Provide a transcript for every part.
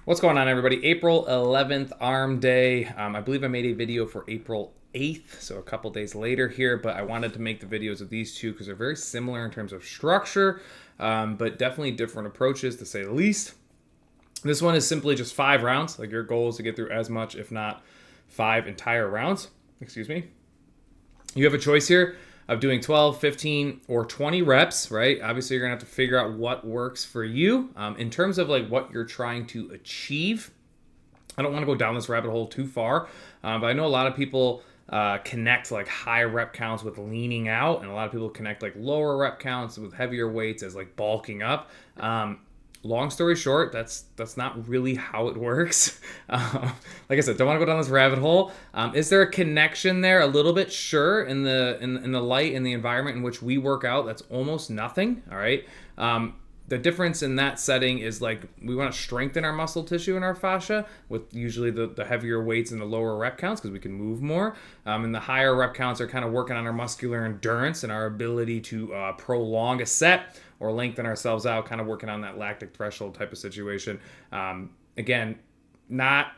What's going on, everybody? April 11th, Arm Day. I believe I made a video for April 8th, so a couple days later here, but I wanted to make the videos of these two because they're very similar in terms of structure, but definitely different approaches, to say the least. This one is simply just 5 rounds. Like, your goal is to get through as much, if not 5 entire rounds. Excuse me. You have a choice here of doing 12, 15, or 20 reps, right? Obviously, you're gonna have to figure out what works for you. In terms of like what you're trying to achieve, I don't wanna go down this rabbit hole too far, but I know a lot of people connect like high rep counts with leaning out, and a lot of people connect like lower rep counts with heavier weights as like bulking up. Long story short, that's not really how it works. Like I said, don't want to go down this rabbit hole. Is there a connection there? A little bit, sure. In the light, in the environment in which we work out, that's almost nothing. All right. The difference in that setting is like we want to strengthen our muscle tissue and our fascia with usually the heavier weights and the lower rep counts because we can move more. And the higher rep counts are kind of working on our muscular endurance and our ability to prolong a set or lengthen ourselves out, kind of working on that lactic threshold type of situation. Again, not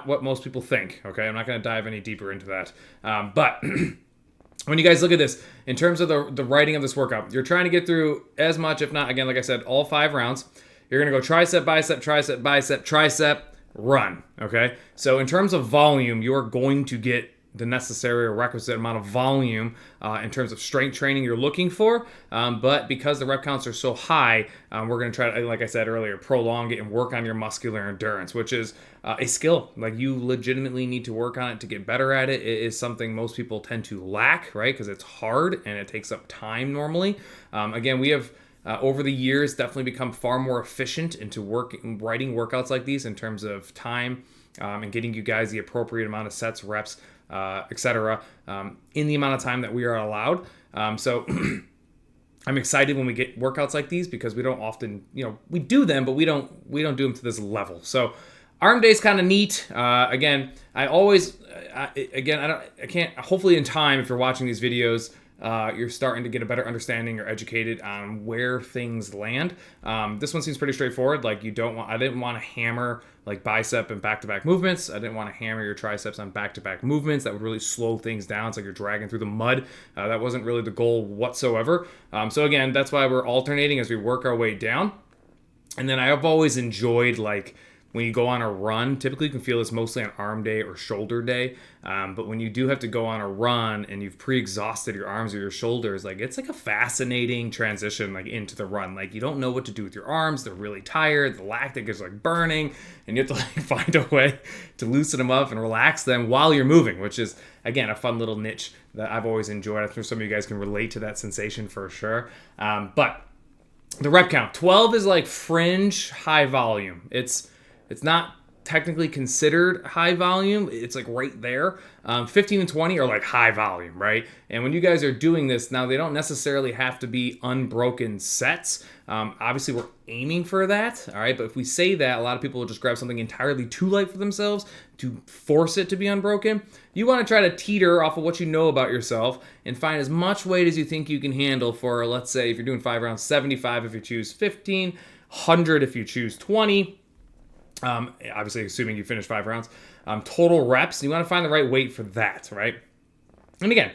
what most people think, okay? I'm not going to dive any deeper into that. But when you guys look at this, in terms of the writing of this workout, you're trying to get through as much, if not, again, like I said, all 5 rounds. You're going to go tricep, bicep, tricep, bicep, tricep, run, okay? So in terms of volume, you're going to get the necessary or requisite amount of volume in terms of strength training you're looking for. But because the rep counts are so high, we're going to try to, like I said earlier, prolong it and work on your muscular endurance, which is a skill. Like, you legitimately need to work on it to get better at it. It is something most people tend to lack, right? Because it's hard and it takes up time normally. Again, we have over the years definitely become far more efficient into writing workouts like these in terms of time and getting you guys the appropriate amount of sets, reps, etc., in the amount of time that we are allowed. So I'm excited when we get workouts like these because we don't often, we do them, but we don't do them to this level. So Arm Day is kind of neat. Again, I can't, hopefully in time, if you're watching these videos, you're starting to get a better understanding or educated on where things land. This one seems pretty straightforward. Like, I didn't want to hammer like bicep and back-to-back movements. I didn't want to hammer your triceps on back-to-back movements. That would really slow things down. It's like you're dragging through the mud. That wasn't really the goal whatsoever. So again, that's why we're alternating as we work our way down. And then I've always enjoyed, like, when you go on a run, typically you can feel this mostly on arm day or shoulder day. But when you do have to go on a run and you've pre-exhausted your arms or your shoulders, like, it's like a fascinating transition, like, into the run. Like, you don't know what to do with your arms. They're really tired. The lactic is like burning, and you have to like find a way to loosen them up and relax them while you're moving, which is, again, a fun little niche that I've always enjoyed. I'm sure some of you guys can relate to that sensation for sure. But the rep count, 12 is like fringe high volume. It's not technically considered high volume. It's like right there. 15 and 20 are like high volume, right? And when you guys are doing this, now they don't necessarily have to be unbroken sets. Obviously, we're aiming for that, all right? But if we say that, a lot of people will just grab something entirely too light for themselves to force it to be unbroken. You want to try to teeter off of what you know about yourself and find as much weight as you think you can handle for, let's say, if you're doing 5 rounds, 75 if you choose 15, 100 if you choose 20. Obviously, assuming you finish 5 rounds. Total reps, you want to find the right weight for that, right? And again,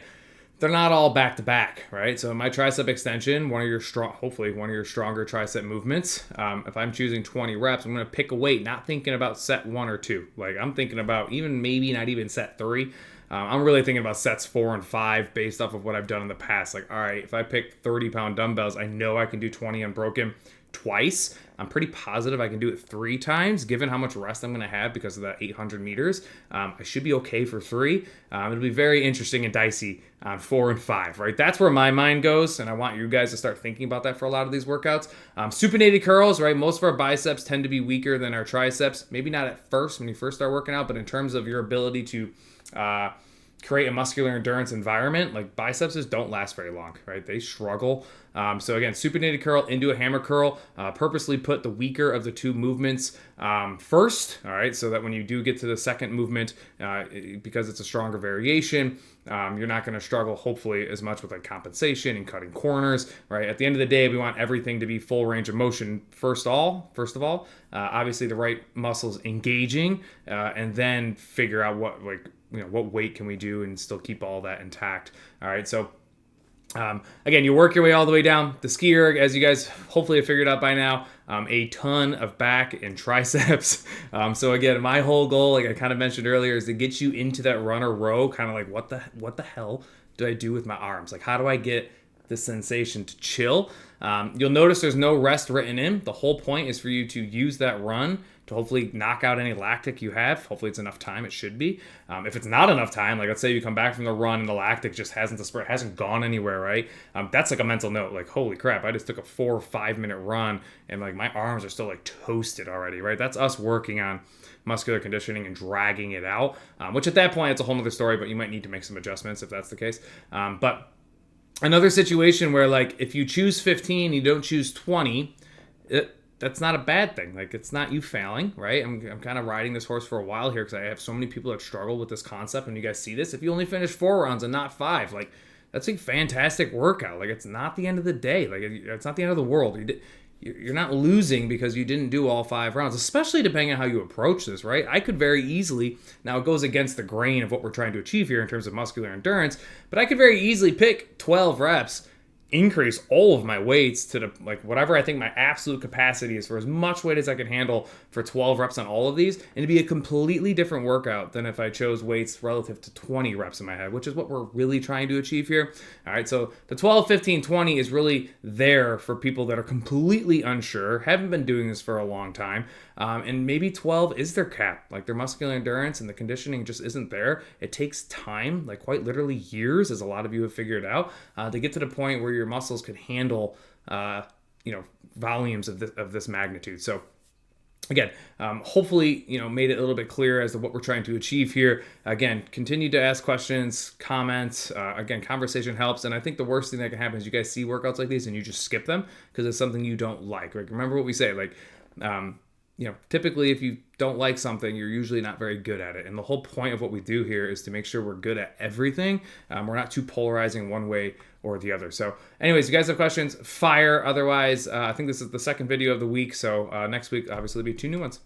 they're not all back to back, right? So my tricep extension, hopefully one of your stronger tricep movements. If I'm choosing 20 reps, I'm going to pick a weight, not thinking about set 1 or 2. Like, I'm thinking about maybe not even set 3. I'm really thinking about sets 4 and 5 based off of what I've done in the past. Like, all right, if I pick 30-pound dumbbells, I know I can do 20 unbroken twice. I'm pretty positive I can do it 3 times, given how much rest I'm going to have because of that 800 meters. I should be okay for 3. It'll be very interesting and dicey on 4 and 5, right? That's where my mind goes, and I want you guys to start thinking about that for a lot of these workouts. Supinated curls, right? Most of our biceps tend to be weaker than our triceps. Maybe not at first when you first start working out, but in terms of your ability to create a muscular endurance environment, like biceps don't last very long, right? They struggle. So again, supinated curl into a hammer curl. Purposely put the weaker of the two movements first, all right? So that when you do get to the second movement, because it's a stronger variation, you're not going to struggle, hopefully, as much with like compensation and cutting corners, right? At the end of the day, we want everything to be full range of motion first of all. Obviously, the right muscles engaging, and then figure out what what weight can we do and still keep all that intact. All right, so again, you work your way all the way down. The ski erg, as you guys hopefully have figured out by now, a ton of back and triceps. So again, my whole goal, like I kind of mentioned earlier, is to get you into that runner row, kind of like what the hell do I do with my arms? Like how do I get the sensation to chill? You'll notice there's no rest written in. The whole point is for you to use that run to hopefully knock out any lactic you have. Hopefully it's enough time. It should be. If it's not enough time, like let's say you come back from the run and the lactic just hasn't gone anywhere, right? That's like a mental note. Like, holy crap, I just took a 4 or 5 minute run and like my arms are still like toasted already, right? That's us working on muscular conditioning and dragging it out, which at that point it's a whole nother story, but you might need to make some adjustments if that's the case. But another situation where like if you choose 15, you don't choose 20, that's not a bad thing. Like it's not you failing, right? I'm kind of riding this horse for a while here because I have so many people that struggle with this concept, and you guys see this. If you only finish 4 rounds and not 5, like that's a fantastic workout. Like it's not the end of the day. Like it's not the end of the world. You're not losing because you didn't do all 5 rounds, especially depending on how you approach this, right? I could very easily, now it goes against the grain of what we're trying to achieve here in terms of muscular endurance, but I could very easily pick 12 reps, increase all of my weights to the like whatever I think my absolute capacity is for as much weight as I can handle for 12 reps on all of these, and it'd be a completely different workout than if I chose weights relative to 20 reps in my head, which is what we're really trying to achieve here. All right, so the 12, 15, 20 is really there for people that are completely unsure, haven't been doing this for a long time, and maybe 12 is their cap. Like their muscular endurance and the conditioning just isn't there. It takes time, like quite literally years, as a lot of you have figured out, to get to the point where your muscles could handle, volumes of this magnitude. So again, hopefully, made it a little bit clearer as to what we're trying to achieve here. Again, continue to ask questions, comments. Again, conversation helps. And I think the worst thing that can happen is you guys see workouts like these and you just skip them because it's something you don't like. Like, remember what we say, like, typically if you don't like something, you're usually not very good at it. And the whole point of what we do here is to make sure we're good at everything. We're not too polarizing one way or the other. So anyways, you guys have questions, fire. Otherwise, I think this is the second video of the week. So next week, obviously, there'll be 2 new ones.